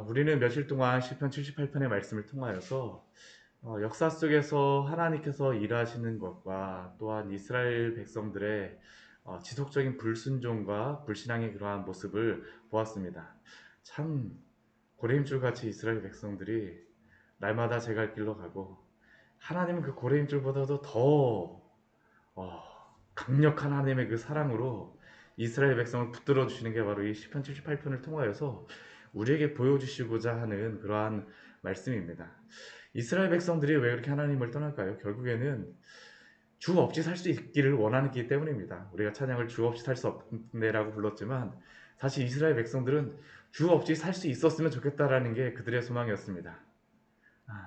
우리는 며칠 동안 시편 78편의 말씀을 통하여서 역사 속에서 하나님께서 일하시는 것과 또한 이스라엘 백성들의 지속적인 불순종과 불신앙의 그러한 모습을 보았습니다. 참 고레임줄같이 이스라엘 백성들이 날마다 제 갈 길로 가고 하나님은 그 고레임줄보다도 더 어, 강력한 하나님의 그 사랑으로 이스라엘 백성을 붙들어 주시는 게 바로 이 시편 78편을 통하여서 우리에게 보여주시고자 하는 그러한 말씀입니다. 이스라엘 백성들이 왜 그렇게 하나님을 떠날까요? 결국에는 주 없이 살 수 있기를 원하기 때문입니다. 우리가 찬양을 주 없이 살 수 없네라고 불렀지만 사실 이스라엘 백성들은 주 없이 살 수 있었으면 좋겠다라는 게 그들의 소망이었습니다.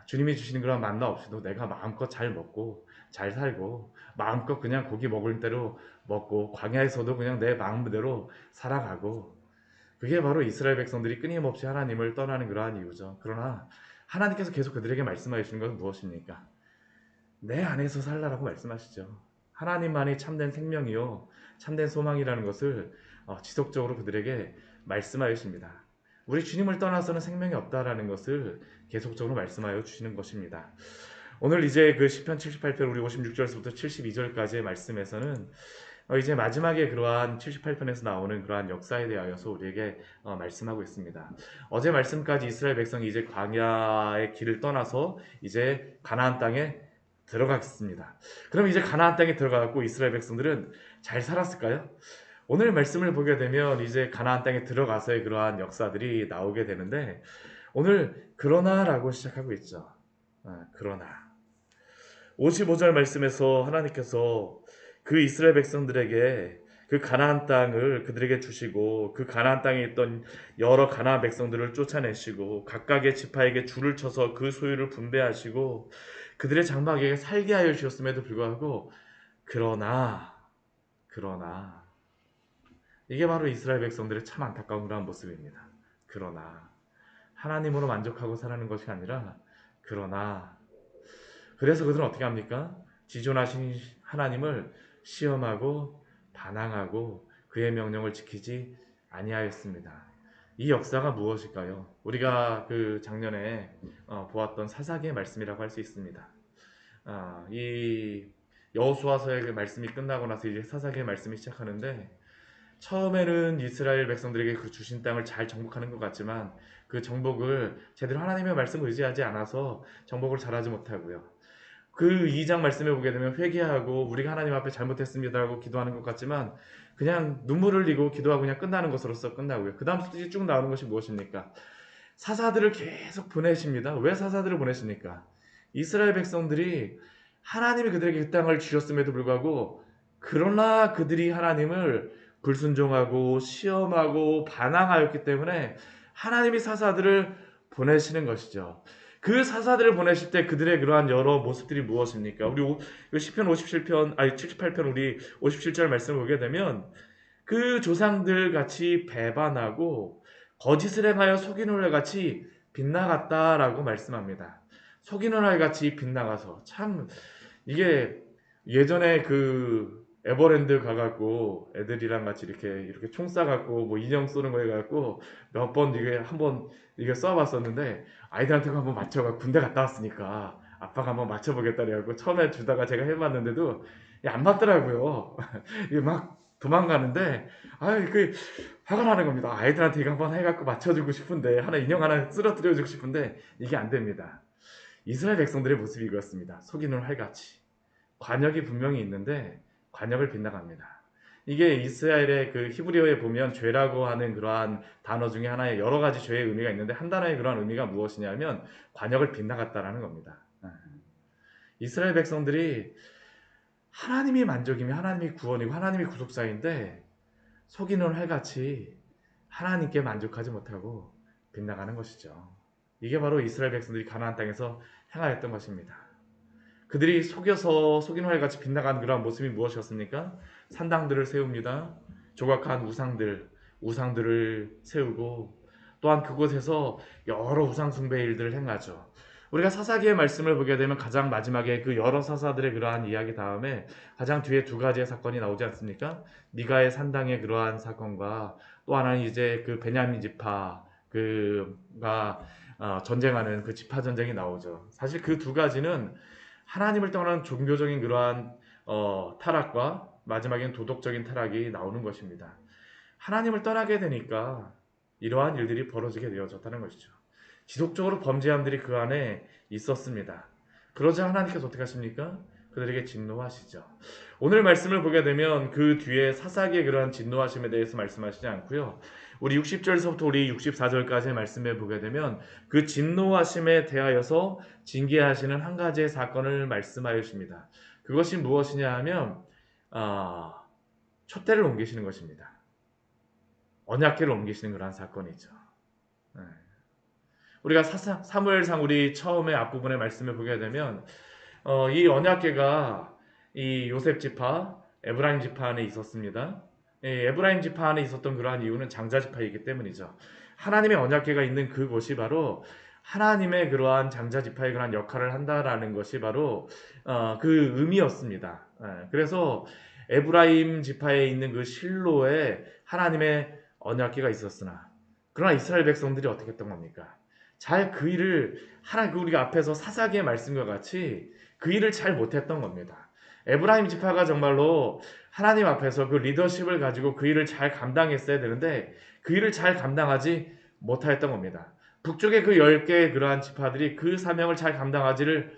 주님이 주시는 그런 만나 없이도 내가 마음껏 잘 먹고 잘 살고 마음껏 그냥 고기 먹을 대로 먹고 광야에서도 그냥 내 마음대로 살아가고, 그게 바로 이스라엘 백성들이 끊임없이 하나님을 떠나는 그러한 이유죠. 그러나 하나님께서 계속 그들에게 말씀하여 주시는 것은 무엇입니까? 내 안에서 살라라고 말씀하시죠. 하나님만이 참된 생명이요 참된 소망이라는 것을 지속적으로 그들에게 말씀하여 주십니다. 우리 주님을 떠나서는 생명이 없다라는 것을 계속적으로 말씀하여 주시는 것입니다. 오늘 이제 그 시편 78편 우리 56절부터 72절까지의 말씀에서는 이제 마지막에 그러한 78편에서 나오는 그러한 역사에 대하여서 우리에게 말씀하고 있습니다. 어제 말씀까지 이스라엘 백성이 이제 광야의 길을 떠나서 이제 가나안 땅에 들어가겠습니다. 그럼 이제 가나안 땅에 들어가고 이스라엘 백성들은 잘 살았을까요? 오늘 말씀을 보게 되면 이제 가나안 땅에 들어가서의 그러한 역사들이 나오게 되는데, 오늘 그러나라고 시작하고 있죠. 그러나 55절 말씀에서 하나님께서 그 이스라엘 백성들에게 그 가나안 땅을 그들에게 주시고 그 가나안 땅에 있던 여러 가나안 백성들을 쫓아내시고 각각의 지파에게 줄을 쳐서 그 소유를 분배하시고 그들의 장막에게 살게 하여 주셨음에도 불구하고 그러나 그러나 이게 바로 이스라엘 백성들의 참 안타까운 그런 모습입니다. 그러나 하나님으로 만족하고 살아가는 것이 아니라 그러나, 그래서 그들은 어떻게 합니까? 지존하신 하나님을 시험하고 반항하고 그의 명령을 지키지 아니하였습니다. 이 역사가 무엇일까요? 우리가 그 작년에 보았던 사사기의 말씀이라고 할 수 있습니다. 이 여호수아서의 그 말씀이 끝나고 나서 이제 사사기의 말씀이 시작하는데, 처음에는 이스라엘 백성들에게 그 주신 땅을 잘 정복하는 것 같지만 그 정복을 제대로 하나님의 말씀을 의지하지 않아서 정복을 잘하지 못하고요. 그 2장 말씀에 보게 되면 회개하고 우리가 하나님 앞에 잘못했습니다라고 기도하는 것 같지만 그냥 눈물을 흘리고 기도하고 그냥 끝나는 것으로서 끝나고요. 그 다음 수지 쭉 나오는 것이 무엇입니까? 사사들을 계속 보내십니다. 왜 사사들을 보내십니까? 이스라엘 백성들이 하나님이 그들에게 그 땅을 주셨음에도 불구하고 그러나 그들이 하나님을 불순종하고 시험하고 반항하였기 때문에 하나님이 사사들을 보내시는 것이죠. 그 사사들을 보내실 때 그들의 그러한 여러 모습들이 무엇입니까? 우리 시편 57편 아니 78편 우리 57절 말씀을 보게 되면 그 조상들 같이 배반하고 거짓을 행하여 속이는 알 같이 빗나갔다라고 말씀합니다. 속이는 알 같이 빗나가서, 참 이게 예전에 그 에버랜드 가갖고 애들이랑 같이 이렇게 총 쏴갖고 뭐 인형 쏘는 거에 갖고 몇 번 이게 한번 이게 쏴봤었는데, 아이들한테 한번 맞춰가 군대 갔다 왔으니까 아빠가 한번 맞춰보겠다 그래갖고 처음에 주다가 제가 해봤는데도 안 맞더라고요. 이게 막 도망가는데 그 화가 나는 겁니다. 아이들한테 이거 한번 해갖고 맞춰주고 싶은데 하나 인형 하나 쓰러뜨려주고 싶은데 이게 안 됩니다. 이스라엘 백성들의 모습이 이거였습니다. 속이는 활같이 관역이 분명히 있는데 관역을 빗나갑니다. 이게 이스라엘의 그 히브리어에 보면 죄라고 하는 그러한 단어 중에 하나의 여러 가지 죄의 의미가 있는데 한 단어의 그러한 의미가 무엇이냐면 관역을 빗나갔다라는 겁니다. 이스라엘 백성들이 하나님이 만족이며 하나님이 구원이고 하나님이 구속사인데 속이는 활같이 하나님께 만족하지 못하고 빗나가는 것이죠. 이게 바로 이스라엘 백성들이 가나안 땅에서 행하였던 것입니다. 그들이 속여서 속이는 활같이 빗나간 그러한 모습이 무엇이었습니까? 산당들을 세웁니다. 조각한 우상들을 세우고 또한 그곳에서 여러 우상 숭배의 일들을 행하죠. 우리가 사사기의 말씀을 보게 되면 가장 마지막에 그 여러 사사들의 그러한 이야기 다음에 가장 뒤에 두 가지의 사건이 나오지 않습니까? 미가의 산당의 그러한 사건과 또 하나는 이제 그 베냐민 지파 그가 전쟁하는 그 지파 전쟁이 나오죠. 사실 그 두 가지는 하나님을 떠나는 종교적인 그러한 타락과 마지막엔 도덕적인 타락이 나오는 것입니다. 하나님을 떠나게 되니까 이러한 일들이 벌어지게 되어졌다는 것이죠. 지속적으로 범죄함들이 그 안에 있었습니다. 그러자 하나님께서 어떻게 하십니까? 그들에게 진노하시죠. 오늘 말씀을 보게 되면 그 뒤에 사사기의 그러한 진노하심에 대해서 말씀하시지 않고요. 우리 60절에서부터 우리 64절까지의 말씀을 보게 되면 그 진노하심에 대하여서 징계하시는 한 가지의 사건을 말씀하여 주십니다. 그것이 무엇이냐 하면 촛대를 옮기시는 것입니다. 언약궤를 옮기시는 그러한 사건이죠. 네. 우리가 사무엘상 우리 처음에 앞부분의 말씀을 보게 되면 이 언약궤가 이 요셉 지파, 에브라임 지파 안에 있었습니다. 에브라임 지파 안에 있었던 그러한 이유는 장자 지파이기 때문이죠. 하나님의 언약궤가 있는 그곳이 바로 하나님의 그러한 장자 지파의 그러한 역할을 한다라는 것이 바로 그 의미였습니다. 그래서 에브라임 지파에 있는 그 실로에 하나님의 언약궤가 있었으나 그러나 이스라엘 백성들이 어떻게 했던 겁니까? 잘 그 일을 우리가 앞에서 사사기의 말씀과 같이 그 일을 잘 못했던 겁니다. 에브라임 지파가 정말로 하나님 앞에서 그 리더십을 가지고 그 일을 잘 감당했어야 되는데 그 일을 잘 감당하지 못하였던 겁니다. 북쪽의 그 10개의 그러한 지파들이 그 사명을 잘 감당하지를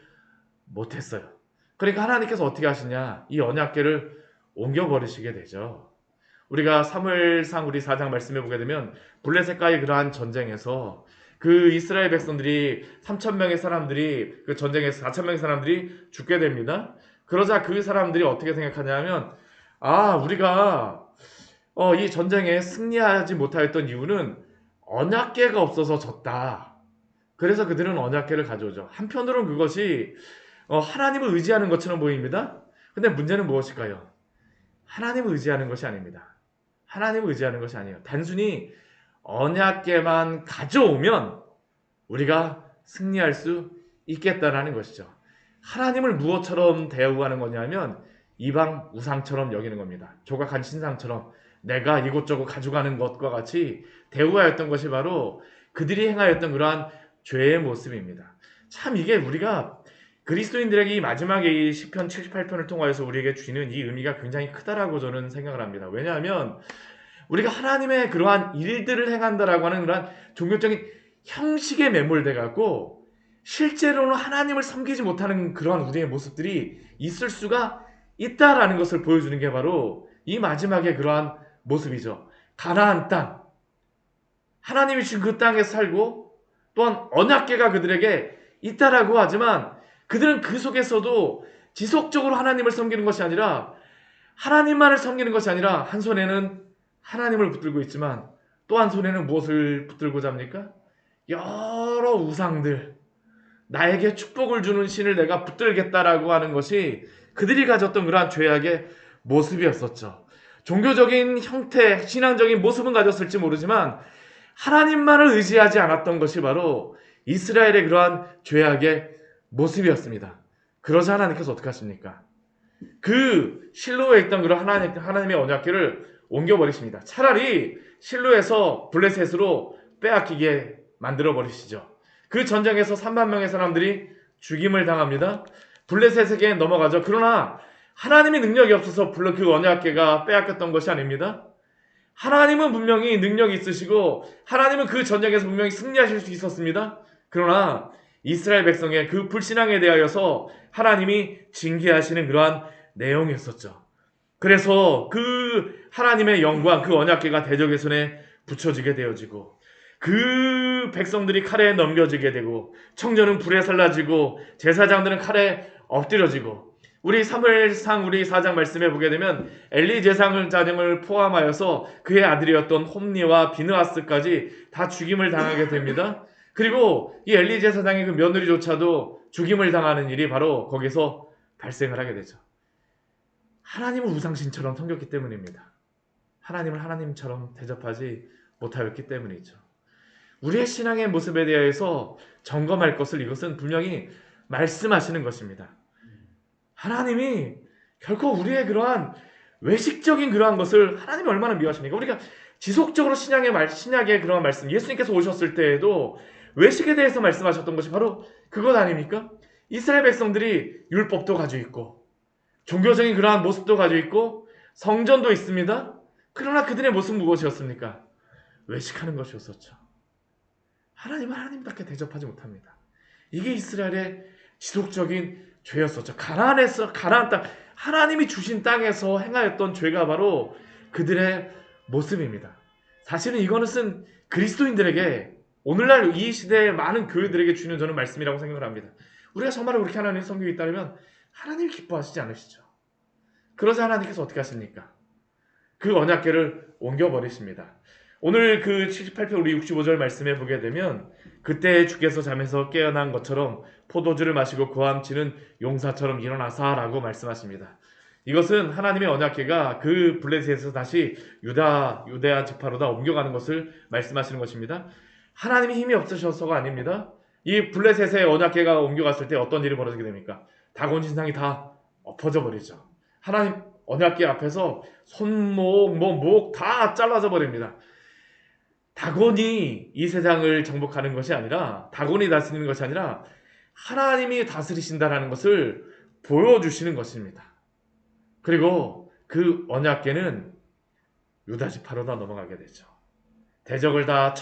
못했어요. 그러니까 하나님께서 어떻게 하시냐? 이 언약궤를 옮겨버리시게 되죠. 우리가 사무엘상 우리 4장 말씀해 보게 되면 블레셋과의 그러한 전쟁에서 그 이스라엘 백성들이 3,000명의 사람들이 그 전쟁에서 4,000명의 사람들이 죽게 됩니다. 그러자 그 사람들이 어떻게 생각하냐면 우리가 이 전쟁에 승리하지 못하였던 이유는 언약궤가 없어서 졌다. 그래서 그들은 언약궤를 가져오죠. 한편으로는 그것이 하나님을 의지하는 것처럼 보입니다. 근데 문제는 무엇일까요? 하나님을 의지하는 것이 아닙니다. 하나님을 의지하는 것이 아니에요. 단순히 언약궤만 가져오면 우리가 승리할 수 있겠다라는 것이죠. 하나님을 무엇처럼 대우하는 거냐면 이방 우상처럼 여기는 겁니다. 조각한 신상처럼 내가 이곳저곳 가져가는 것과 같이 대우하였던 것이 바로 그들이 행하였던 그러한 죄의 모습입니다. 참 이게 우리가 그리스도인들에게 이 마지막에 이 시편 78편을 통하여서 우리에게 주는 이 의미가 굉장히 크다라고 저는 생각을 합니다. 왜냐하면 우리가 하나님의 그러한 일들을 행한다라고 하는 그러한 종교적인 형식에 매몰돼 갖고 실제로는 하나님을 섬기지 못하는 그러한 우리의 모습들이 있을 수가 있다라는 것을 보여주는 게 바로 이 마지막의 그러한 모습이죠. 가나안 땅, 하나님이 주신 그 땅에 살고 또한 언약궤가 그들에게 있다라고 하지만 그들은 그 속에서도 지속적으로 하나님을 섬기는 것이 아니라 하나님만을 섬기는 것이 아니라 한 손에는 하나님을 붙들고 있지만 또 한 손에는 무엇을 붙들고자 합니까? 여러 우상들, 나에게 축복을 주는 신을 내가 붙들겠다라고 하는 것이 그들이 가졌던 그러한 죄악의 모습이었었죠. 종교적인 형태, 신앙적인 모습은 가졌을지 모르지만 하나님만을 의지하지 않았던 것이 바로 이스라엘의 그러한 죄악의 모습이었습니다. 그러자 하나님께서 어떻게 하십니까? 그 실로에 있던 그런 하나님의 언약궤를 옮겨버리십니다. 차라리 실로에서 블레셋으로 빼앗기게 만들어버리시죠. 그 전쟁에서 3만 명의 사람들이 죽임을 당합니다. 블레셋에게 넘어가죠. 그러나 하나님의 능력이 없어서 그 언약궤가 빼앗겼던 것이 아닙니다. 하나님은 분명히 능력이 있으시고 하나님은 그 전쟁에서 분명히 승리하실 수 있었습니다. 그러나 이스라엘 백성의 그 불신앙에 대하여서 하나님이 징계하시는 그러한 내용이었었죠. 그래서 그 하나님의 영광, 그 언약궤가 대적의 손에 붙여지게 되어지고 그 백성들이 칼에 넘겨지게 되고 청년은 불에 살라지고 제사장들은 칼에 엎드려지고 우리 사무엘상 우리 4장 말씀에 보게 되면 엘리 제사장을 포함하여서 그의 아들이었던 홈니와 비느하스까지 다 죽임을 당하게 됩니다. 그리고 이 엘리 제사장의 그 며느리조차도 죽임을 당하는 일이 바로 거기서 발생을 하게 되죠. 하나님을 우상신처럼 섬겼기 때문입니다. 하나님을 하나님처럼 대접하지 못하였기 때문이죠. 우리의 신앙의 모습에 대해서 점검할 것을 이것은 분명히 말씀하시는 것입니다. 하나님이 결코 우리의 그러한 외식적인 그러한 것을 하나님이 얼마나 미워하십니까? 우리가 지속적으로 신약의 그런 말씀, 예수님께서 오셨을 때에도 외식에 대해서 말씀하셨던 것이 바로 그것 아닙니까? 이스라엘 백성들이 율법도 가지고 있고 종교적인 그러한 모습도 가지고 있고 성전도 있습니다. 그러나 그들의 모습은 무엇이었습니까? 외식하는 것이었었죠. 하나님은 하나님답게 대접하지 못합니다. 이게 이스라엘의 지속적인 죄였었죠. 가나안 땅, 하나님이 주신 땅에서 행하였던 죄가 바로 그들의 모습입니다. 사실은 이것은 그리스도인들에게 오늘날 이 시대의 많은 교회들에게 주는 저는 말씀이라고 생각을 합니다. 우리가 정말 그렇게 하나님의 성경이 있다면 하나님이 기뻐하시지 않으시죠. 그러자 하나님께서 어떻게 하십니까? 그 언약궤를 옮겨버리십니다. 오늘 그 78편 우리 65절 말씀에 보게 되면 그때 주께서 잠에서 깨어난 것처럼 포도주를 마시고 고함치는 용사처럼 일어나사라고 말씀하십니다. 이것은 하나님의 언약궤가 그 블레셋에서 다시 유대아 지파로다 옮겨가는 것을 말씀하시는 것입니다. 하나님이 힘이 없으셔서가 아닙니다. 이 블레셋의 언약궤가 옮겨갔을 때 어떤 일이 벌어지게 됩니까? 다곤 신상이 다 엎어져 버리죠. 하나님 언약궤 앞에서 손목, 목 다 잘라져 버립니다. 다곤이 이 세상을 정복하는 것이 아니라, 다곤이 다스리는 것이 아니라 하나님이 다스리신다라는 것을 보여주시는 것입니다. 그리고 그 언약궤는 유다 지파로 다 넘어가게 되죠. 대적을 다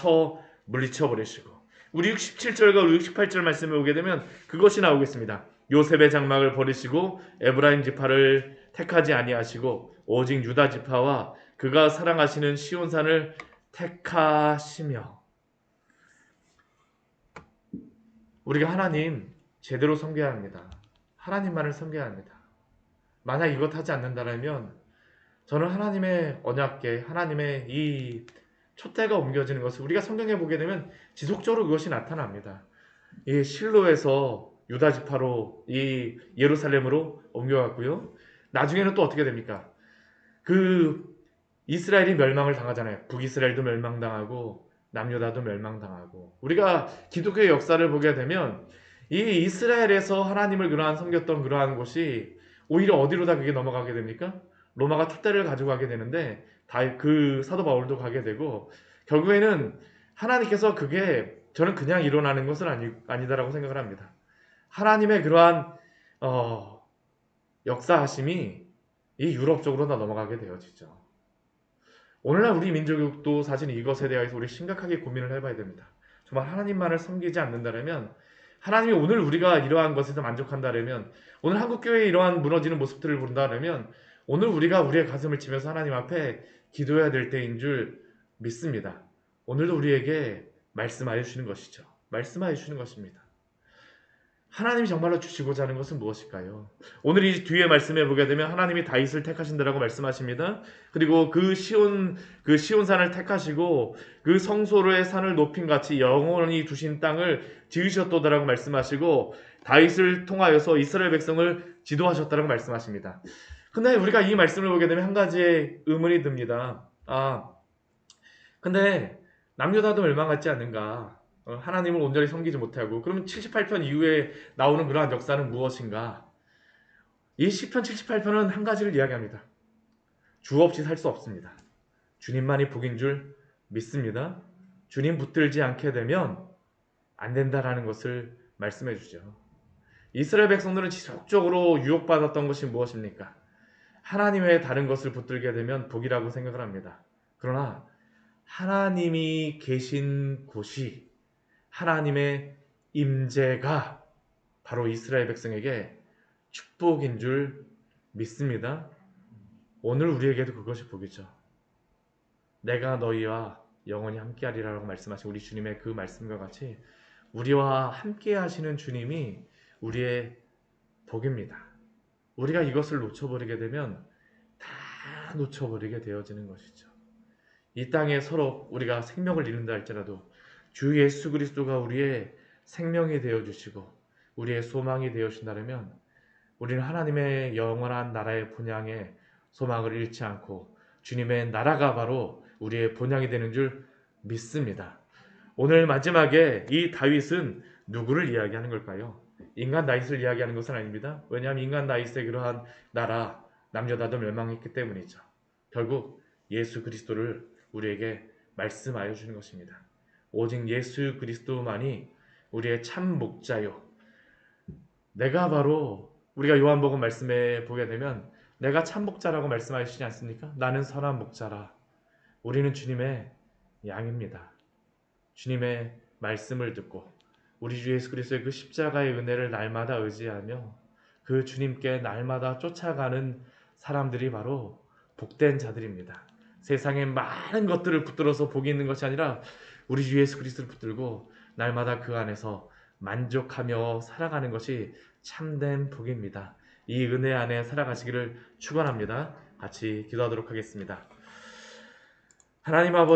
물리쳐 버리시고, 우리 67절과 68절 말씀에 오게 되면 그것이 나오겠습니다. 요셉의 장막을 버리시고 에브라임 지파를 택하지 아니하시고 오직 유다 지파와 그가 사랑하시는 시온산을 택하시며. 우리가 하나님 제대로 섬겨야 합니다. 하나님만을 섬겨야 합니다. 만약 이것 하지 않는다면 저는 하나님의 언약궤, 하나님의 이 촛대가 옮겨지는 것을 우리가 성경에 보게 되면 지속적으로 그것이 나타납니다. 이 실로에서 유다 지파로 이 예루살렘으로 옮겨갔고요. 나중에는 또 어떻게 됩니까? 그 이스라엘이 멸망을 당하잖아요. 북이스라엘도 멸망당하고 남유다도 멸망당하고. 우리가 기독교의 역사를 보게 되면 이 이스라엘에서 하나님을 그러한 섬겼던 그러한 곳이 오히려 어디로 다 그게 넘어가게 됩니까? 로마가 촛대를 가져가게 되는데 그 사도 바울도 가게 되고, 결국에는 하나님께서 그게 저는 그냥 일어나는 것은 아니다라고 생각을 합니다. 하나님의 그러한 역사하심이 이 유럽 쪽으로 다 넘어가게 되어지죠. 오늘날 우리 민족도 사실 이것에 대해서 우리 심각하게 고민을 해봐야 됩니다. 정말 하나님만을 섬기지 않는다면, 하나님이 오늘 우리가 이러한 것에서 만족한다면, 오늘 한국교회의 이러한 무너지는 모습들을 본다면, 오늘 우리가 우리의 가슴을 치면서 하나님 앞에 기도해야 될 때인 줄 믿습니다. 오늘도 우리에게 말씀하여 주시는 것이죠. 말씀하여 주시는 것입니다. 하나님이 정말로 주시고자 하는 것은 무엇일까요? 오늘 이 뒤에 말씀해 보게 되면 하나님이 다윗을 택하신다라고 말씀하십니다. 그리고 그 시온산을 택하시고 그 성소의 산을 높인 같이 영원히 두신 땅을 지으셨도다라고 말씀하시고 다윗을 통하여서 이스라엘 백성을 지도하셨다라고 말씀하십니다. 근데 우리가 이 말씀을 보게 되면 한 가지의 의문이 듭니다. 근데 남유다도 멸망하지 않는가? 하나님을 온전히 섬기지 못하고, 그러면 78편 이후에 나오는 그러한 역사는 무엇인가? 이 시편 78편은 한 가지를 이야기합니다. 주 없이 살 수 없습니다. 주님만이 복인 줄 믿습니다. 주님 붙들지 않게 되면 안 된다라는 것을 말씀해 주죠. 이스라엘 백성들은 지속적으로 유혹받았던 것이 무엇입니까? 하나님 외에 다른 것을 붙들게 되면 복이라고 생각을 합니다. 그러나 하나님이 계신 곳이, 하나님의 임재가 바로 이스라엘 백성에게 축복인 줄 믿습니다. 오늘 우리에게도 그것이 복이죠. 내가 너희와 영원히 함께하리라고 말씀하신 우리 주님의 그 말씀과 같이 우리와 함께 하시는 주님이 우리의 복입니다. 우리가 이것을 놓쳐버리게 되면 다 놓쳐버리게 되어지는 것이죠. 이 땅에 서로 우리가 생명을 잃는다 할지라도 주 예수 그리스도가 우리의 생명이 되어주시고 우리의 소망이 되어주신다면 우리는 하나님의 영원한 나라의 본향에 소망을 잃지 않고 주님의 나라가 바로 우리의 본향이 되는 줄 믿습니다. 오늘 마지막에 이 다윗은 누구를 이야기하는 걸까요? 인간 다윗을 이야기하는 것은 아닙니다. 왜냐하면 인간 다윗의 그러한 나라 남유다도 멸망했기 때문이죠. 결국 예수 그리스도를 우리에게 말씀하여 주는 것입니다. 오직 예수 그리스도만이 우리의 참 목자요. 내가 바로 우리가 요한복음 말씀에 보게 되면 내가 참 목자라고 말씀하시지 않습니까? 나는 선한 목자라. 우리는 주님의 양입니다. 주님의 말씀을 듣고 우리 주 예수 그리스도의 그 십자가의 은혜를 날마다 의지하며 그 주님께 날마다 쫓아가는 사람들이 바로 복된 자들입니다. 세상의 많은 것들을 붙들어서 복이 있는 것이 아니라 우리 주 예수 그리스도를 붙들고 날마다 그 안에서 만족하며 살아가는 것이 참된 복입니다. 이 은혜 안에 살아가시기를 축원합니다. 같이 기도하도록 하겠습니다. 하나님 아버지